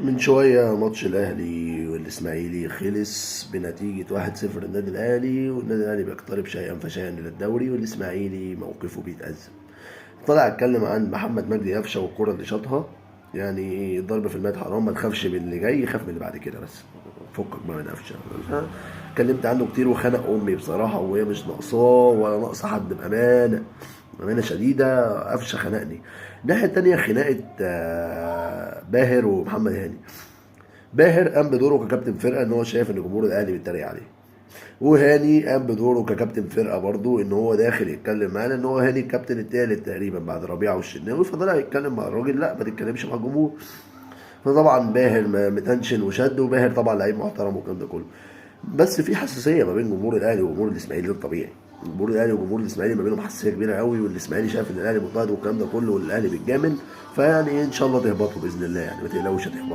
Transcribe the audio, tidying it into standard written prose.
من شوية ماتش الأهلي والإسماعيلي خلص بنتيجة 1-0 للنادي الأهلي، والنادي الأهلي بيقترب شيئا فشيئا إلى الدوري، والإسماعيلي موقفه بيتأزم. طلع اتكلم عن محمد مجدي قفشة والكرة اللي شاطها، يعني الضرب في الميت حرام، ما تخافش من اللي جاي، خاف من اللي بعد كده بس. فكك بقى من قفشة. اتكلمت عنه كتير وخنق أمي بصراحة، وهي مش ناقصاه ولا ناقصة حد بأمانة. بأمانة شديدة قفشة خنقني. الناحية التانية خناقة باهر ومحمد هاني. باهر قام بدوره ككابتن فرقه، ان هو شايف ان جمهور الاهلي بيتريق عليه. وهاني قام بدوره ككابتن فرقه برضه، ان هو داخل يتكلم معانا، ان هو هاني الكابتن الثالث تقريبا بعد ربيعه والشناوي، فطلع يتكلم مع الراجل، لا ما تتكلمش مع الجمهور. فطبعا باهر متنشن وشد، وباهر طبعا لعيب محترم والكلام ده كله. بس في حساسيه ما بين جمهور الاهلي وجمهور الاسماعيلي، ده الطبيعي. جمهور الاهلي وجمهور الاسماعيلي ما بينهم حساسيه كبيره قوي، والاسماعيلي شايف ان الاهلي مضطهد والكلام ده كله، والاهلي بيتجامل. فيعني ان شاء الله تهبطوا باذن الله، يعني ما تقلقوش هتهبطوا.